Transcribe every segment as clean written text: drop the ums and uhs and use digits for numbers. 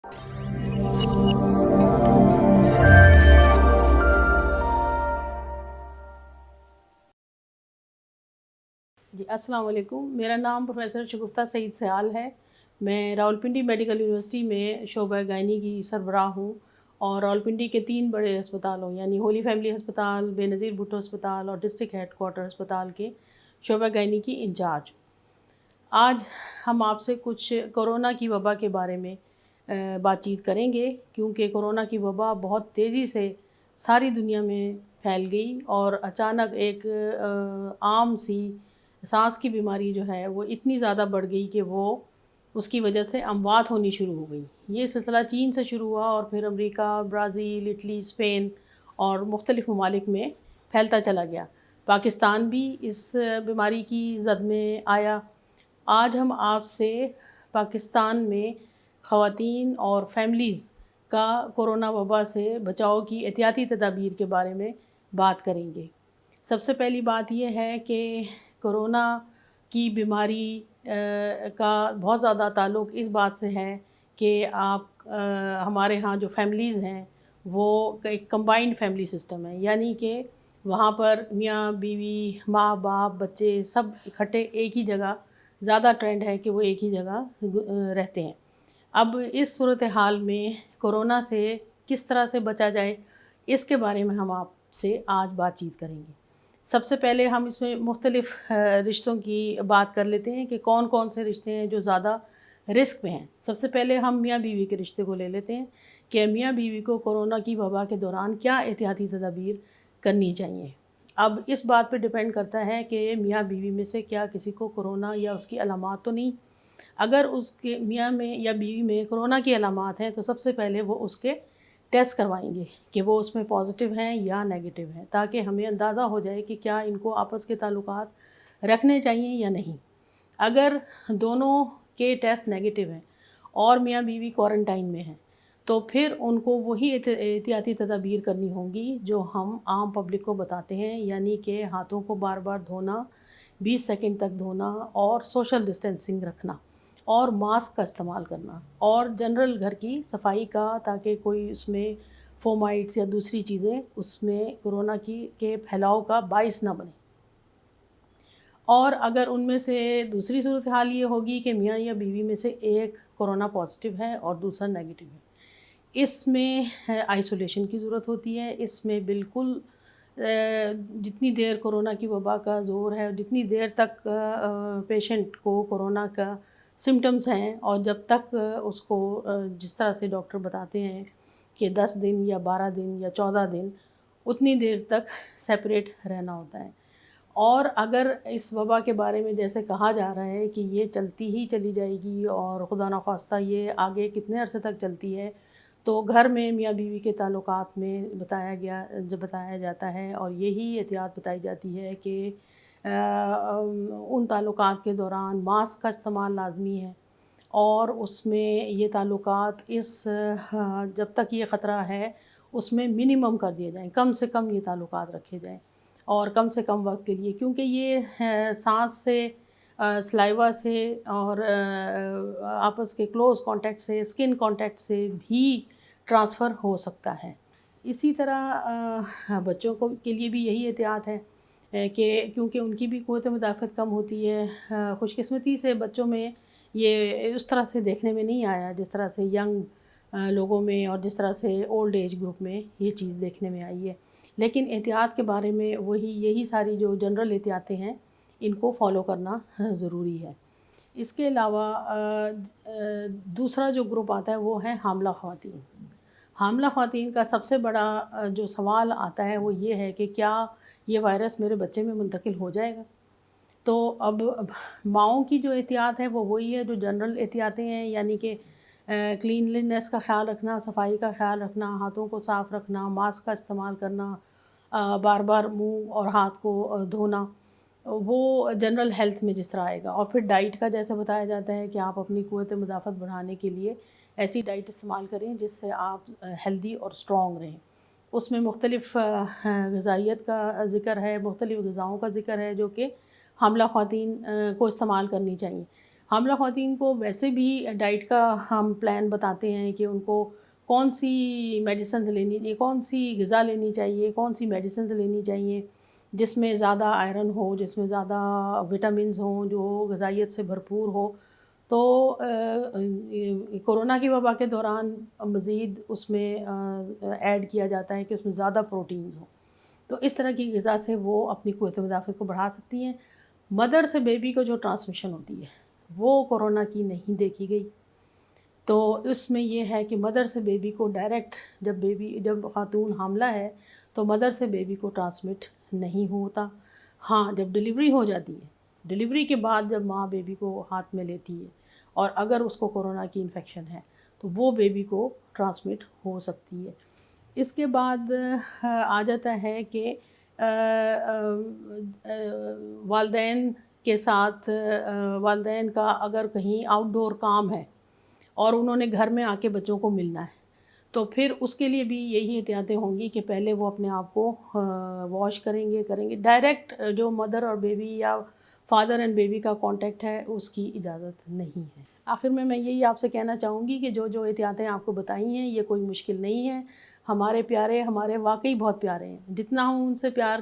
جی السلام علیکم، میرا نام پروفیسر شگفتہ سعید سیال ہے۔ میں راولپنڈی میڈیکل یونیورسٹی میں شعبہ گائنی کی سربراہ ہوں، اور راولپنڈی کے 3 بڑے ہسپتالوں یعنی ہولی فیملی ہسپتال، بے نظیر بھٹو ہسپتال اور ڈسٹرکٹ ہیڈ کوارٹر ہسپتال کے شعبہ گائنی کی انچارج۔ آج ہم آپ سے کچھ کورونا کی وبا کے بارے میں بات چیت کریں گے، کیونکہ کورونا کی وبا بہت تیزی سے ساری دنیا میں پھیل گئی، اور اچانک ایک عام سی سانس کی بیماری جو ہے وہ اتنی زیادہ بڑھ گئی کہ وہ اس کی وجہ سے اموات ہونی شروع ہو گئی۔ یہ سلسلہ چین سے شروع ہوا اور پھر امریکہ، برازیل، اٹلی، اسپین اور مختلف ممالک میں پھیلتا چلا گیا۔ پاکستان بھی اس بیماری کی زد میں آیا۔ آج ہم آپ سے پاکستان میں خواتین اور فیملیز کا کورونا وبا سے بچاؤ کی احتیاطی تدابیر کے بارے میں بات کریں گے۔ سب سے پہلی بات یہ ہے کہ کورونا کی بیماری کا بہت زیادہ تعلق اس بات سے ہے کہ ہمارے ہاں جو فیملیز ہیں وہ ایک کمبائنڈ فیملی سسٹم ہے، یعنی کہ وہاں پر میاں بیوی، ماں باپ، بچے سب اکٹھے ایک ہی جگہ، زیادہ ٹرینڈ ہے کہ وہ ایک ہی جگہ رہتے ہیں۔ اب اس صورتحال میں کورونا سے کس طرح سے بچا جائے، اس کے بارے میں ہم آپ سے آج بات چیت کریں گے۔ سب سے پہلے ہم اس میں مختلف رشتوں کی بات کر لیتے ہیں کہ کون کون سے رشتے ہیں جو زیادہ رسک پہ ہیں۔ سب سے پہلے ہم میاں بیوی کے رشتے کو لے لیتے ہیں کہ میاں بیوی کو کورونا کی وبا کے دوران کیا احتیاطی تدابیر کرنی چاہیے۔ اب اس بات پہ ڈیپینڈ کرتا ہے کہ میاں بیوی میں سے کیا کسی کو کورونا یا اس کی علامات تو نہیں۔ اگر اس کے میاں میں یا بیوی میں کورونا کی علامات ہیں تو سب سے پہلے وہ اس کے ٹیسٹ کروائیں گے کہ وہ اس میں پازیٹیو ہیں یا نیگیٹیو ہیں، تاکہ ہمیں اندازہ ہو جائے کہ کیا ان کو آپس کے تعلقات رکھنے چاہیے یا نہیں۔ اگر دونوں کے ٹیسٹ نیگیٹیو ہیں اور میاں بیوی کوارنٹائن میں ہیں تو پھر ان کو وہی احتیاطی تدابیر کرنی ہوں گی جو ہم عام پبلک کو بتاتے ہیں، یعنی کہ ہاتھوں کو بار بار دھونا، 20 سیکنڈ تک دھونا، اور سوشل ڈسٹینسنگ رکھنا، اور ماسک کا استعمال کرنا، اور جنرل گھر کی صفائی کا، تاکہ کوئی اس میں فومائٹس یا دوسری چیزیں اس میں کورونا کے پھیلاؤ کا باعث نہ بنے۔ اور اگر ان میں سے دوسری صورتحال یہ ہوگی کہ میاں یا بیوی میں سے ایک کورونا پازیٹیو ہے اور دوسرا نیگیٹیو ہے، اس میں آئسولیشن کی ضرورت ہوتی ہے۔ اس میں بالکل جتنی دیر کورونا کی وبا کا زور ہے، جتنی دیر تک پیشنٹ کو کورونا کا سمٹمز ہیں، اور جب تک اس کو جس طرح سے ڈاکٹر بتاتے ہیں کہ 10 دن یا 12 دن یا 14 دن، اتنی دیر تک سیپریٹ رہنا ہوتا ہے۔ اور اگر اس وبا کے بارے میں جیسے کہا جا رہا ہے کہ یہ چلتی ہی چلی جائے گی اور خدا نخواستہ یہ آگے کتنے عرصے تک چلتی ہے، تو گھر میں میاں بیوی کے تعلقات میں بتایا جاتا ہے، اور یہی احتیاط بتائی جاتی ہے کہ ان تعلقات کے دوران ماسک کا استعمال لازمی ہے، اور اس میں یہ تعلقات جب تک یہ خطرہ ہے اس میں منیمم کر دیے جائیں، کم سے کم یہ تعلقات رکھے جائیں، اور کم سے کم وقت کے لیے، کیونکہ یہ سانس سے، سلائیوا سے، اور آپس کے کلوز کانٹیکٹ سے، اسکن کانٹیکٹ سے بھی ٹرانسفر ہو سکتا ہے۔ اسی طرح بچوں کے لیے بھی یہی احتیاط ہے کہ کیونکہ ان کی بھی قوت مدافعت کم ہوتی ہے۔ خوش قسمتی سے بچوں میں یہ اس طرح سے دیکھنے میں نہیں آیا جس طرح سے ینگ لوگوں میں اور جس طرح سے اولڈ ایج گروپ میں یہ چیز دیکھنے میں آئی ہے، لیکن احتیاط کے بارے میں یہی ساری جو جنرل احتیاطیں ہیں ان کو فالو کرنا ضروری ہے۔ اس کے علاوہ دوسرا جو گروپ آتا ہے وہ ہے حاملہ خواتین۔ حاملہ خواتین کا سب سے بڑا جو سوال آتا ہے وہ یہ ہے کہ کیا یہ وائرس میرے بچے میں منتقل ہو جائے گا؟ تو اب ماؤں کی جو احتیاط ہے وہ وہی ہے جو جنرل احتیاطیں ہیں، یعنی کہ کلینلینس کا خیال رکھنا، صفائی کا خیال رکھنا، ہاتھوں کو صاف رکھنا، ماسک کا استعمال کرنا، بار بار منہ اور ہاتھ کو دھونا، وہ جنرل ہیلتھ میں جس طرح آئے گا۔ اور پھر ڈائٹ کا جیسے بتایا جاتا ہے کہ آپ اپنی قوت مدافعت بڑھانے کے لیے ایسی ڈائٹ استعمال کریں جس سے آپ ہیلدی اور اسٹرانگ رہیں۔ اس میں مختلف غذائیت کا ذکر ہے، مختلف غذاؤں کا ذکر ہے جو کہ حاملہ خواتین کو استعمال کرنی چاہیے۔ حاملہ خواتین کو ویسے بھی ڈائٹ کا ہم پلان بتاتے ہیں کہ ان کو کون سی میڈیسنز لینی چاہیے، کون سی غذا لینی چاہیے، کون سی میڈیسنز لینی چاہیے جس میں زیادہ آئرن ہو، جس میں زیادہ وٹامنز ہوں، جو غذائیت سے بھرپور ہو۔ تو کورونا کی وبا کے دوران مزید اس میں ایڈ کیا جاتا ہے کہ اس میں زیادہ پروٹینز ہوں، تو اس طرح کی غذا سے وہ اپنی قوت مدافعت کو بڑھا سکتی ہیں۔ مدر سے بیبی کو جو ٹرانسمیشن ہوتی ہے وہ کورونا کی نہیں دیکھی گئی، تو اس میں یہ ہے کہ مدر سے بیبی کو ڈائریکٹ جب خاتون حاملہ ہے تو مدر سے بیبی کو ٹرانسمٹ نہیں ہوتا۔ ہاں، جب ڈلیوری ہو جاتی ہے، ڈلیوری کے بعد جب ماں بیبی کو ہاتھ میں لیتی ہے اور اگر اس کو کورونا کی انفیکشن ہے تو وہ بیبی کو ٹرانسمٹ ہو سکتی ہے۔ اس کے بعد آ جاتا ہے کہ والدین کے ساتھ والدین کا اگر کہیں آؤٹ ڈور کام ہے اور انہوں نے گھر میں آ کے بچوں کو ملنا ہے تو پھر اس کے لیے بھی یہی احتیاطیں ہوں گی کہ پہلے وہ اپنے آپ کو واش کریں گے ڈائریکٹ جو مدر اور بیبی یا فادر اینڈ بیبی کا کانٹیکٹ ہے اس کی اجازت نہیں ہے۔ آخر میں یہی آپ سے کہنا چاہوں گی کہ جو احتیاطیں آپ کو بتائی ہیں یہ کوئی مشکل نہیں ہے۔ ہمارے پیارے ہمارے واقعی بہت پیارے ہیں، جتنا ہم ان سے پیار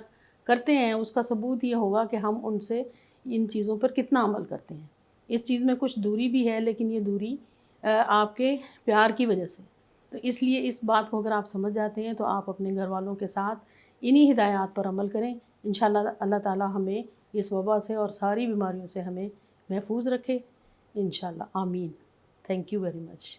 کرتے ہیں اس کا ثبوت یہ ہوگا کہ ہم ان سے ان چیزوں پر کتنا عمل کرتے ہیں۔ اس چیز میں کچھ دوری بھی ہے لیکن یہ دوری آپ کے پیار کی وجہ سے، تو اس لیے اس بات کو اگر آپ سمجھ جاتے ہیں تو آپ اپنے گھر والوں کے ساتھ انہی ہدایات پر عمل کریں۔ انشاءاللہ اللہ تعالی ہمیں اس وبا سے اور ساری بیماریوں سے ہمیں محفوظ رکھے، انشاءاللہ آمین۔ Thank you very much.